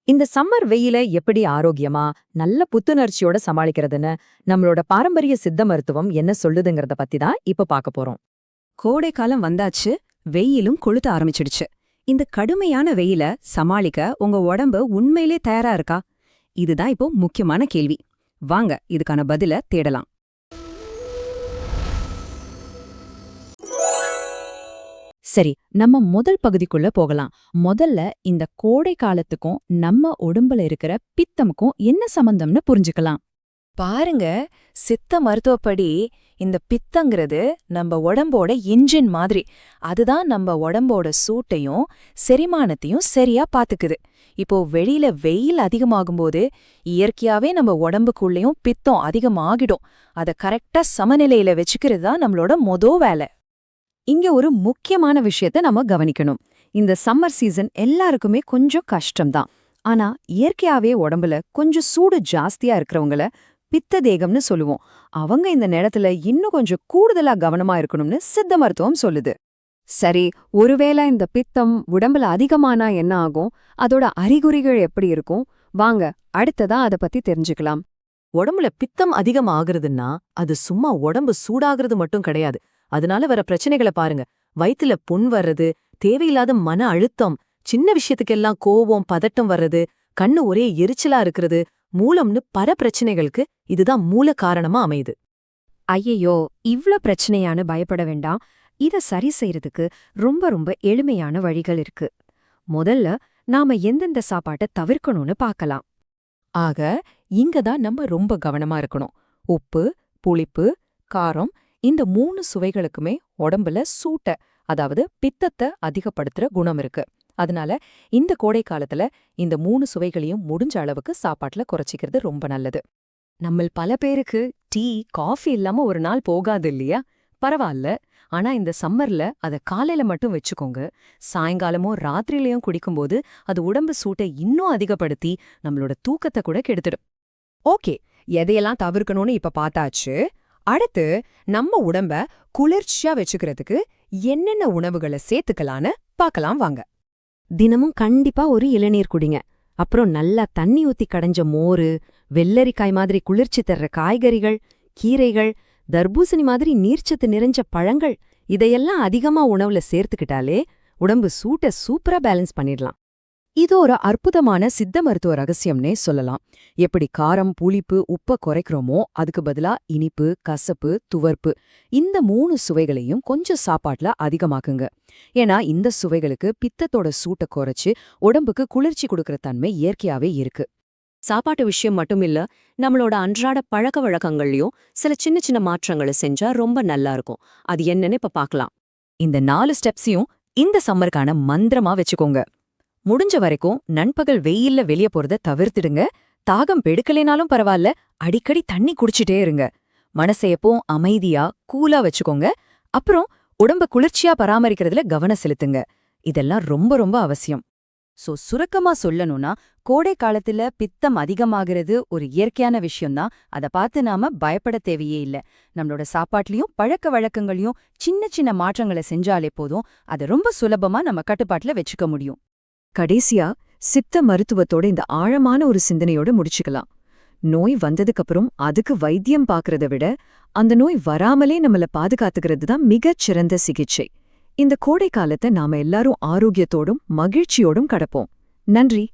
இந்த சம்மர் வெயில எப்படி ஆரோக்கியமா நல்ல புத்துணர்ச்சியோட சமாளிக்கிறதுன்னு நம்மளோட பாரம்பரிய சித்த மருத்துவம் என்ன சொல்லுதுங்கறத பத்தி தான் இப்ப பார்க்க போறோம். கோடை காலம் வந்தாச்சு, வெயிலும் கொளுத்த ஆரம்பிச்சிடுச்சு. இந்த கடுமையான வெயில சமாளிக்க உங்க உடம்பு உண்மையிலே தயாரா இருக்கா? இதுதான் இப்போ முக்கியமான கேள்வி. வாங்க இதுக்கான பதில தேடலாம். சரி, நம்ம முதல் பகுதிக்குள்ள போகலாம். முதல்ல இந்த கோடை காலத்துக்கும் நம்ம உடம்புல இருக்கிற பித்தமுக்கும் என்ன சம்பந்தம்னு புரிஞ்சுக்கலாம். பாருங்க, சித்த மருத்துவப்படி இந்த பித்தங்கிறது நம்ம உடம்போட இன்ஜின் மாதிரி. அதுதான் நம்ம உடம்போட சூட்டையும் செரிமானத்தையும் சரியா பாத்துக்குது. இப்போ வெளியில வெயில் அதிகமாகும்போது இயற்கையாவே நம்ம உடம்புக்குள்ளேயும் பித்தம் அதிகமாகிடும். அத கரெக்டா சமநிலையில வச்சுக்கிறது தான் நம்மளோட வேலை. இங்க ஒரு முக்கியமான விஷயத்த நம்ம கவனிக்கணும். இந்த சம்மர் சீசன் எல்லாருக்குமே கொஞ்சம் கஷ்டம்தான். ஆனா இயற்கையாவே உடம்புல கொஞ்சம் சூடு ஜாஸ்தியா இருக்கிறவங்கள பித்த தேகம்னு சொல்லுவோம். அவங்க இந்த நேரத்துல இன்னும் கொஞ்சம் கூடுதலா கவனமா இருக்கணும்னு சித்த மருத்துவம் சொல்லுது. சரி, ஒருவேளை இந்த பித்தம் உடம்புல அதிகமானா என்ன ஆகும்? அதோட அறிகுறிகள் எப்படி இருக்கும்? வாங்க அடுத்ததா அத பத்தி தெரிஞ்சுக்கலாம். உடம்புல பித்தம் அதிகம் ஆகுறதுன்னா அது சும்மா உடம்பு சூடாகிறது மட்டும் கிடையாது. அதனால வர பிரச்சனைகளை பாருங்க. வயித்துல புண் வர்றது, தேவையில்லாத மன அழுத்தம், சின்ன விஷயத்துக்கெல்லாம் கோவம் பதட்டம் வர்றது, கண்ணு ஒரே எரிச்சலா இருக்கிறது, மூலம்னு பல பிரச்சனைகளுக்கு இதுதான் மூல காரணமா அமையுது. ஐயையோ, இவ்ளோ பிரச்சனையான பயப்பட வேண்டாம். இத சரி செய்யறதுக்கு ரொம்ப ரொம்ப எளிமையான வழிகள் இருக்கு. முதல்ல நாம எந்தெந்த சாப்பாட்டை தவிர்க்கணும்னு பார்க்கலாம். ஆக இங்கதான் நம்ம ரொம்ப கவனமா இருக்கணும். உப்பு, புளிப்பு, காரம், இந்த 3 சுவைகளுக்குமே உடம்புல சூட்ட, அதாவது பித்தத்தை அதிகப்படுத்துற குணம் இருக்கு. அதனால இந்த கோடை காலத்துல இந்த 3 சுவைகளையும் முடிஞ்ச அளவுக்கு சாப்பாட்டுல குறைச்சிக்கிறது ரொம்ப நல்லது. நம்மள் பல பேருக்கு டீ, காஃபி இல்லாம ஒரு நாள் போகாது இல்லையா? பரவாயில்ல. ஆனா இந்த சம்மர்ல அத காலையில மட்டும் வச்சுக்கோங்க. சாயங்காலமோ ராத்திரிலையும் குடிக்கும்போது அது உடம்பு சூட்டை இன்னும் அதிகப்படுத்தி நம்மளோட தூக்கத்தை கூட கெடுத்துடும். ஓகே, எதையெல்லாம் தவிர்க்கணும்னு இப்ப பார்த்தாச்சு. அடுத்து நம்ம உடம்ப குளிர்ச்சியா வச்சுக்கிறதுக்கு என்னென்ன உணவுகளை சேர்த்துக்கலான்னு பார்க்கலாம் வாங்க. தினமும் கண்டிப்பா ஒரு இளநீர் குடிங்க. அப்புறம் நல்லா தண்ணி ஊத்தி கடைஞ்ச மோரு, வெள்ளரிக்காய் மாதிரி குளிர்ச்சி தர்ற காய்கறிகள், கீரைகள், தர்பூசணி மாதிரி நீர்ச்சத்து நிறைஞ்ச பழங்கள், இதையெல்லாம் அதிகமா உணவுல சேர்த்துக்கிட்டாலே உடம்பு சூட்டை சூப்பரா பேலன்ஸ் பண்ணிடலாம். இது ஒரு அற்புதமான சித்த மருத்துவ ரகசியம்னே சொல்லலாம். எப்படி காரம், புளிப்பு, உப்பை குறைக்கிறோமோ அதுக்கு பதிலா இனிப்பு, கசப்பு, துவர்ப்பு, இந்த 3 சுவைகளையும் கொஞ்சம் சாப்பாட்டுல அதிகமாக்குங்க. ஏன்னா இந்த சுவைகளுக்கு பித்தத்தோட சூட்டை குறைச்சு உடம்புக்கு குளிர்ச்சி கொடுக்கற தன்மை இயற்கையாவே இருக்கு. சாப்பாட்டு விஷயம் மட்டும் இல்ல, நம்மளோட அன்றாட பழக்க வழக்கங்கள்லயும் சில சின்ன சின்ன மாற்றங்களை செஞ்சா ரொம்ப நல்லா இருக்கும். அது என்னன்னு இப்ப பார்க்கலாம். இந்த 4 ஸ்டெப்ஸையும் இந்த சம்மருக்கான மந்திரமா வச்சுக்கோங்க. முடிஞ்ச வரைக்கும் நண்பகல் வெயில்ல வெளிய போறத தவிர்த்திடுங்க. தாகம் பெடுக்கலைனாலும் பரவாயில்ல, அடிக்கடி தண்ணி குடிச்சிட்டே இருங்க. மனசை எப்பவும் அமைதியா, கூலா வச்சுக்கோங்க. அப்புறம் உடம்ப குளிர்ச்சியா பராமரிக்கிறதுல கவனம் செலுத்துங்க. இதெல்லாம் ரொம்ப ரொம்ப அவசியம். சுருக்கமா சொல்லணும்னா, கோடை காலத்துல பித்தம் அதிகமாகிறது ஒரு இயற்கையான விஷயம்தான். அதை பார்த்து நாம பயப்பட தேவையே இல்ல. நம்மளோட சாப்பாட்லயும் பழக்க வழக்கங்களையும் சின்ன சின்ன மாற்றங்களை செஞ்சாலே போதும். அதை ரொம்ப சுலபமா நம்ம கட்டுப்பாட்டுல வச்சுக்க முடியும். கடைசியா சித்த மருத்துவத்தோட இந்த ஆழமான ஒரு சிந்தனையோட முடிச்சுக்கலாம். நோய் வந்ததுக்கப்புறம் அதுக்கு வைத்தியம் பார்க்கறத விட அந்த நோய் வராமலே நம்மள பாதுகாத்துக்கிறது தான் மிகச் சிறந்த சிகிச்சை. இந்த கோடை காலத்தை நாம எல்லாரும் ஆரோக்கியத்தோடும் மகிழ்ச்சியோடும் கடப்போம். நன்றி.